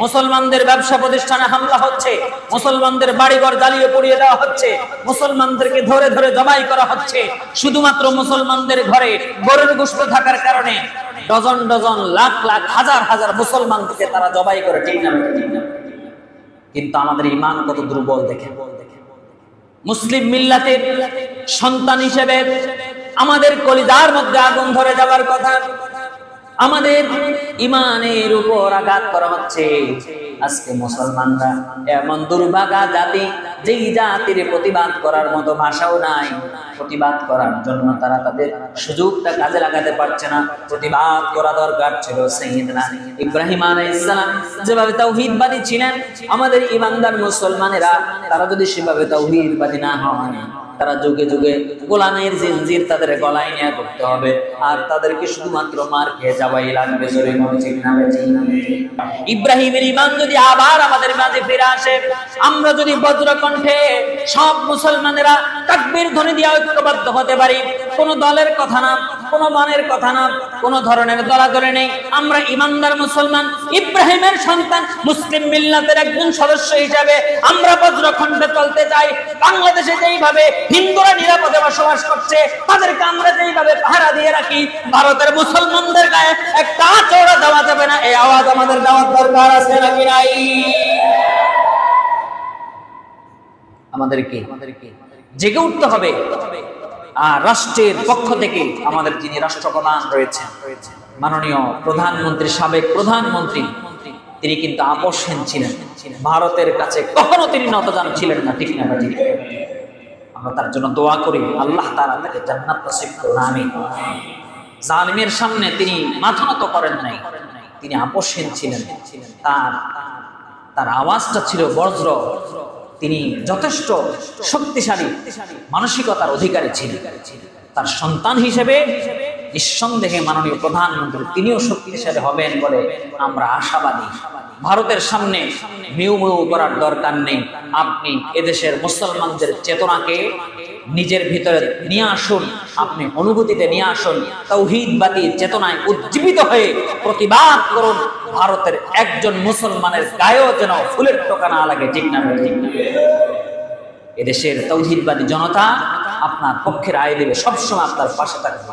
মুসলমানদের ব্যবসা প্রতিষ্ঠানে হামলা হচ্ছে, মুসলমানদের বাড়িঘর জ্বালিয়ে পুড়িয়ে দেওয়া হচ্ছে, মুসলমানদেরকে ধরে ধরে জবাই করা হচ্ছে। শুধুমাত্র মুসলমানদের ঘরে গরুর গোশত থাকার কারণে ডজন ডজন লাখ লাখ হাজার হাজার মুসলমানকে তারা জবাই করে, ঠিক না? কিন্তু আমাদের ঈমান কত দুর্বল দেখে। মুসলিম মিল্লাতের সন্তান হিসেবে আমাদের কলিজার মধ্যে আগুন ধরে যাবার কথা। আমাদের ঈমানের উপর আঘাত করা হচ্ছে। আজকে মুসলমানরা এমন দুর্ভাগা জাতি, যেই জাতির প্রতিবাদ করার মতো ভাষাও নাই। প্রতিবাদ করার জন্য তারা তাদের সুযোগটা কাজে লাগাতে পারছে না। প্রতিবাদ করা দরকার ছিল সাইয়্যিদনা ইব্রাহিম আলাইহিস সালাম যেভাবে তাওহীদবাদী ছিলেন। আমাদের ঈমানদার মুসলমানেরা তারা যদি সেভাবে তাওহীদবাদী না হয়, তারা যুগে যুগে গোলামের জিনজির তাদের গলায় নিয়ে করতে হবে, আর তাদেরকে শুধুমাত্র মার খেয়ে যাওয়াই লাগবে। ইব্রাহিমের ঈমান যদি আবার আমাদের মাঝে ফিরে আসে, আমরা যদি বজ্রকণ্ঠে সব মুসলমানেরা তাকবীর ধ্বনি দিয়ে ঐক্যবদ্ধ হতে পারি, কোন দলের কথা না, কোন মানের কথা না, কোন ধরনের দলাদলি নেই। আমরা ঈমানদার মুসলমান, ইব্রাহিমের সন্তান, মুসলিম মিল্লাতের একজন সদস্য হিসেবে আমরা বজ্রকণ্ঠে চলতে চাই। বাংলাদেশে যেইভাবে হিন্দুরা নিরাপদে বসবাস করছে, তাদেরকে আমরা যেইভাবে পাহারা দিয়ে রাখি, ভারতের মুসলমানদের গায়ে একটা আঁচড়ও দেওয়া যাবে না। এই আওয়াজ আমাদের দেওয়ার দরকার আছে নাকি নাই? আমাদেরকে জেগে উঠতে হবে। আর রাষ্ট্রের পক্ষ থেকে আমাদের যিনি রাষ্ট্রপ্রধান রয়েছেন, মাননীয় প্রধানমন্ত্রী, সাবেক প্রধানমন্ত্রী, তিনি কিন্তু আপোষহীন ছিলেন। ভারতের কাছে কখনো তিনি নতজানু ছিলেন না, ঠিক না? আমরা তার জন্য দোয়া করি, আল্লাহ তাআলা তাকে জান্নাত নসিব করুন, আমিন। জালিমের সামনে তিনি মাথা নত করেন নাই, তিনি আপোষহীন ছিলেন। তার আওয়াজটা ছিল বজ্র। তিনি যথেষ্ট শক্তিশালী মানসিকতার অধিকারী ছিলেন। তার সন্তান হিসেবে নিঃসন্দেহে মাননীয় প্রধানমন্ত্রী তিনিও শক্তিশালী হবেন বলে আমরা আশাবাদী। ভারতের সামনে মিউ মিউ করার দরকার নেই। আপনি এদেশের মুসলমানদের চেতনাকে নিজের ভিতরে নিয়ে আসুন, আপনি অনুভূতিতে নিয়ে আসুন, তাওহীদবাদী চেতনায় উজ্জীবিত হয়ে প্রতিবাদ করুন। ভারতের একজন মুসলমানের গায়েও যেন ফুলের টোকা না লাগে, ঠিক না? এদেশের তাওহীদবাদী জনতা আপনার পক্ষে রায় দেবে, সবসময় আপনার পাশে থাকবে।